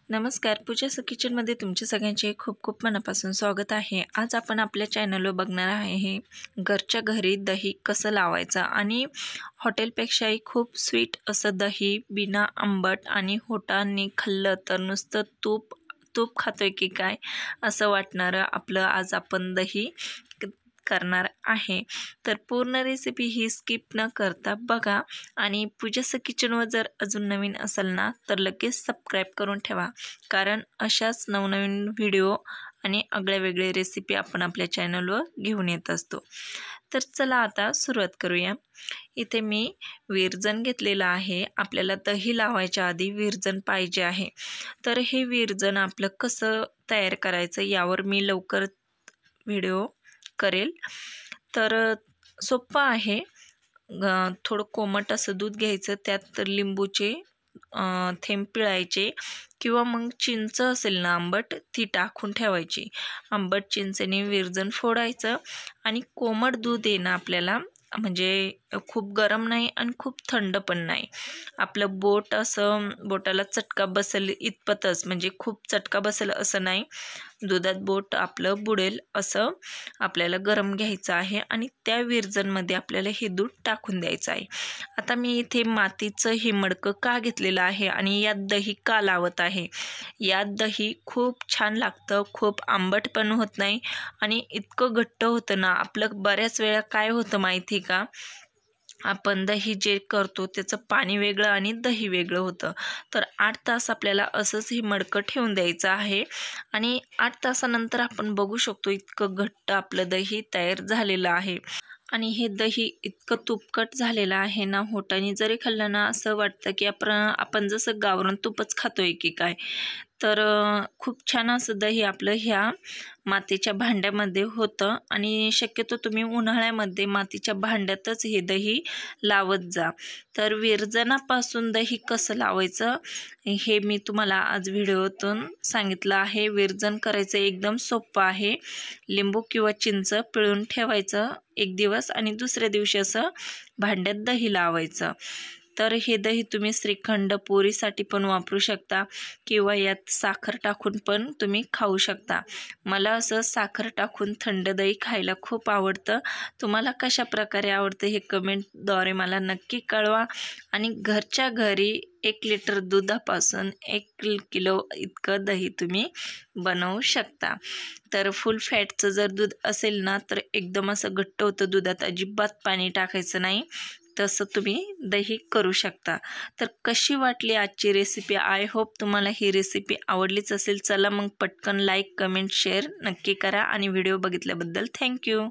नमस्कार, पूजाचं किचनमध्ये तुमचे सगळ्यांचे खूप खूप मनापासून स्वागत आहे। आज आपण आपल्या चॅनलवर बघणार आहे घरच्या घरी दही कसं लावायचं आणि हॉटेलपेक्षाही खूप स्वीट असं दही बिना आंबट आणि होटांनी खाल्लं तर नुसतं तूप खातोय की काय असं वाटणारं आपलं आज आपण दही करणार आहे। तर पूर्ण रेसिपी ही स्किप न करता बघा आणि पूजाचं किचनवर जर अजून नवीन असाल ना तर लगेच सबस्क्राईब करून ठेवा, कारण अशाच नवनवीन व्हिडिओ आणि आगळ्यावेगळे रेसिपी आपण आपल्या चॅनलवर घेऊन येत असतो। तर चला आता सुरुवात करूया। इथे मी विरजण घेतलेलं आहे। आपल्याला दही लावायच्या आधी विरजण पाहिजे आहे। तर हे विरजण आपलं कसं तयार करायचं यावर मी लवकर व्हिडिओ करेल। तर सोपं आहे। थोडं कोमट असं दूध घ्यायचं, त्यात लिंबूचे थेंब पिळायचे किंवा मग चिंच असेल ना आंबट ती टाकून ठेवायची। आंबट चिंचेने विरजण फोडायचं आणि कोमट दूध आहे ना आपल्याला, म्हणजे खूप गरम नाही आणि खूप थंड पण नाही, आपलं बोट असं बोटाला चटका बसेल इतपतच, म्हणजे खूप चटका बसेल असं नाही, दुधात बोट आपलं बुडेल असं आपल्याला गरम घ्यायचं आहे आणि त्या विरजणमध्ये आपल्याला हे दूध टाकून द्यायचं आहे। आता मी इथे मातीचं हे मडकं का घेतलेलं आहे आणि यात दही का लावत आहे। यात दही खूप छान लागतं, खूप आंबट पण होत नाही आणि इतकं घट्ट होतं ना आपलं। बऱ्याच वेळा काय होतं माहिती का, आपण दही जे करतो त्याचं पाणी वेगळं आणि दही वेगळं होतं। तर 8 तास आपल्याला असंच हे मडकं ठेवून द्यायचं आहे आणि 8 तासानंतर आपण बघू शकतो इतकं घट्ट आपलं दही तयार झालेलं आहे। आणि हे दही इतकं तुपकट झालेलं आहे ना, होटाने जरी खाल्लं ना असं वाटतं की आपण जसं गावरान तूपच खातोय की काय। तर खूप छान असं दही आपलं ह्या मातीच्या भांड्यामध्ये होतं आणि शक्यतो तुम्ही उन्हाळ्यामध्ये मातीच्या भांड्यातच हे दही लावत जा। तर विरजणापासून दही कसं लावायचं हे मी तुम्हाला आज व्हिडिओतून सांगितलं आहे। विरजण करायचं एकदम सोपं आहे। लिंबू किंवा चिंच पिळून ठेवायचं एक दिवस आणि दुसऱ्या दिवशी असं भांड्यात दही लावायचं। तर हे दही तुम्ही श्रीखंड पोळीसाठी पण वापरू शकता किंवा यात साखर टाकून पण तुम्ही खाऊ शकता। मला असं साखर टाकून थंड दही खायला खूप आवडतं। तुम्हाला कशा प्रकारे आवडतं हे कमेंटद्वारे मला नक्की कळवा आणि घरच्या घरी 1 लिटर दुधापासून 1 किलो इतकं दही तुम्ही बनवू शकता। तर फुल फॅटचं जर दूध असेल ना तर एकदम असं घट्ट होतं, दुधात अजिबात पाणी टाकायचं नाही, तसं तुम्ही दही करू शकता। तर कशी वाटली आजची रेसिपी, आय होप तुम्हाला ही रेसिपी आवडलीच असेल। चला मग पटकन लाईक कमेंट शेअर नक्की करा आणि व्हिडिओ बघितल्याबद्दल थँक्यू।